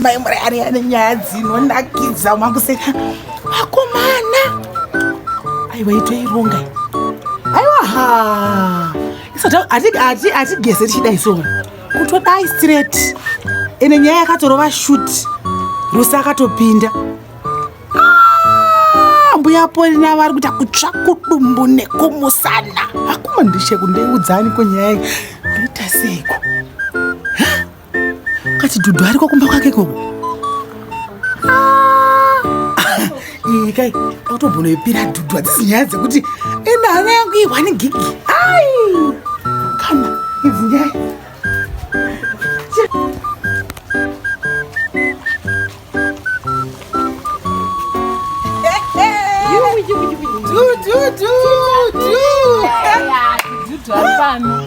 Maimura ari ane nyaya dzinonakidza makuseka akomana. Aiwa itoironga. Aiwa ha. Isata atigese tichidai so. Kutodai straight. Ine nyaya yakatorova shoot. Rusa akatopinda. Mbuya Polina vari kuita kutsvakudumbu nekumusana. Akuma ndishe kundeudzani kwenyaya kuita seko. Kati Dhudhu ariko kumba kwake koko. Kai autobono ipira Dhudhu adzisi nyaya dzekuti ina hana yangu ihwani gigi. Ai! Kana idzi nyaya.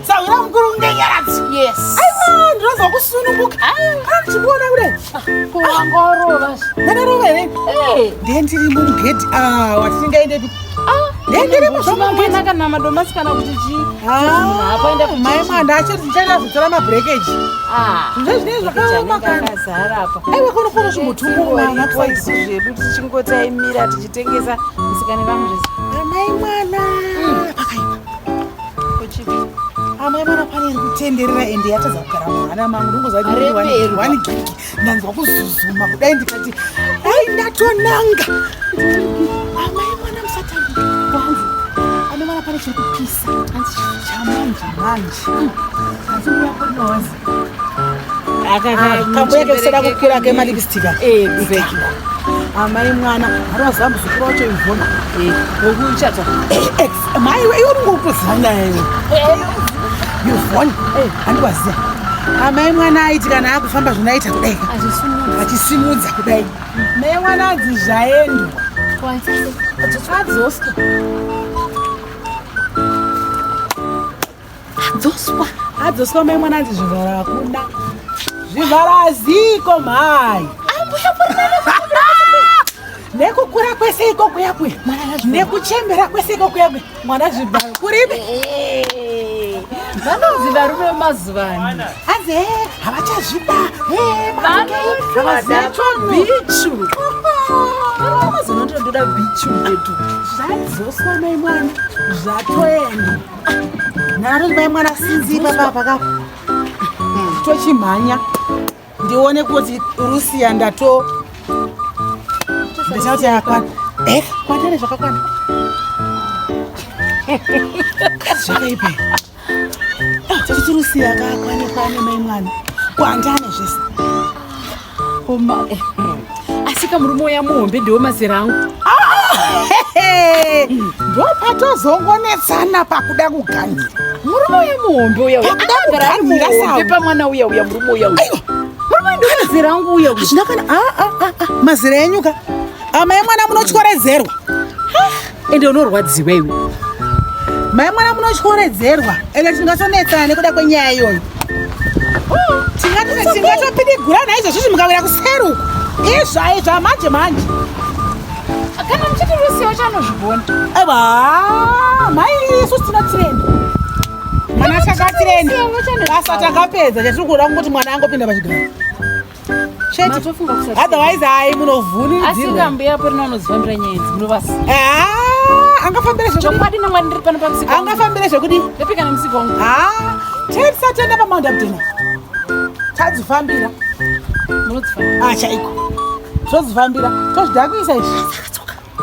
Saura mkuru ngenyaratsi. Yes. Aiwa, ndinoza kusununguka. Kana chibona kule. Kuangoro basi. Ndarova ere. Ndendiri mugedhi. Watingaende pi. Ndendiri mugedhi. Kana madomasi kana kuti chi. Hapo ende kumaima ndacho tichaenda kutora mabreakage. Zvine zvakaoma kana zara apa. Aiwa kono zvimutumbu mwana kwaisi zvedu tichingotayimira tichitengesa musikane vamuzvese. Amai mwana. Pakaipa. Amai mwana paneri kutenderera ende yatadza kugara mwana mangu ndongozati wani gigi ndanzwa kuzuzuma kudai ndikati ai ndatonanga. Amai mwana musatandi kwanzi. Amai mwana pane chiri kupisa anzi chamanje. Asi uyakonozi. Kamboyake kusada kukwira kemalipstick. Exactly. Amai mwana haroza muzukuru wacho ivhona. Wokuchata. Mai iwe ungokuzanga iwe. Yuvhona. Andiwaziya. Amai mwana aiti kana akufamba zvinoita kudai. Achisimudza kudai. Mai mwana adzi zvaendo. Adzoswa mai mwana adzi zvivhara akuna. Zvivhara ziko mai. Nekukura kwese iko kuyakwe. Nekuchembera kwese iko kuyakwe. Mwana zvivharo kuribe. Vanozivarume mazuvano. Anze havachazvida. Vanozivacho bichu. Vanozonotodira bichu yetu. Zvadzoswa mai mwana. Zvatoenda. Naro mai mwana sinzipa papa. Tochimhanya. Ndione kuti Rusia ndato. Ndisati yakwana. Kwatane zvakakwana. Zvakaipa. Tati Rusia akakwana mai mwana. Kwandane zvese. Koma. Asika murume uya muhombe ndiwo mazera angu. Ndopatozongonetsana pakuda kuganira. Murume uya muhombe uya akagara muhombe pamwana uya murume uya. Murume ndiwo mazera angu uya. Zvina kana mazera enyuka. Amai mwana munochoredzerwa. Ende unorwadziwa iwe. Mai mwana munochoredzerwa. Ende tingasonetsana nekuda kwenyaya iyoyo. Tingatopindigurana izvozvo mukawira kuseruko. Izva manje. Kana muchiti Rusia wachanozvibona. Aiwa, mai isusu tinotirenda. Mwana chakatirenda. Basa takapedza chatiri kuda kungoti mwana angopinda pachigaro. Otherwise hai munovhuni. Asika mbuya Polina unozifambira nyaya idzi munovasi. Angafambira zvekudi. Chokwadi namwari ndiri pano pamusika. Angafambira zvekudi. Ndapika nemusika wangu. Tisatenda pamount Abdena. Tadzifambira. Munodzifambira. Chaiko. Tozifambira. Tozvida kuisa izvi.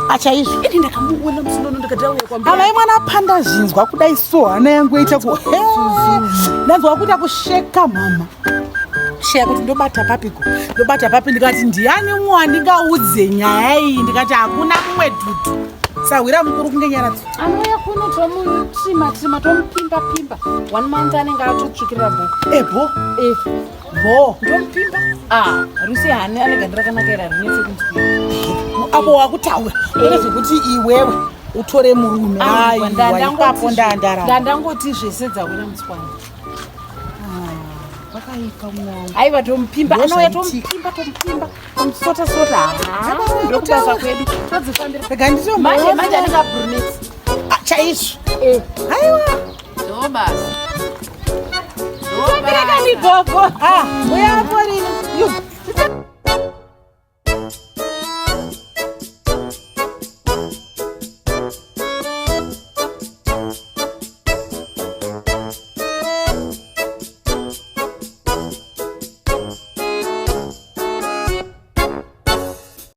Achaizvo. Ini ndakamuona musinono ndikatauya kwambiri. Amai mwana apanda zvinzwa kudai so hana yangu ita ku. Ndanzwa kuita kusheka mama. Sheka kuti ndobata papiko. Ndobata papi ndikati ndiani mwani ngaudze nyaya iyi ndikati hakuna mumwe Dhudhu. Sawira mukuru kunge nyaratso. Anoya kuno tomutima tomupimba. 1 month anenge atotsvukirira bhuku. Bo. Ndompimba. Rusia hane anenge ndirakanakaira rinetse kunzwi. Apo wakutaura. Zvekuti iwewe utore murume. Ipapo ndandara. Ndandangoti zvese dzawira mutswani. Vakaipa mwangu. Aiwa tompimba. Anoya tompimba. Tomusota. Ndokubasa kwedu. Todzifambira. Pega ndicho manje anenge Brunex. Chaizvo. Aiwa. Ndobasa. Ndobasa. Ndobasa. Ndobasa.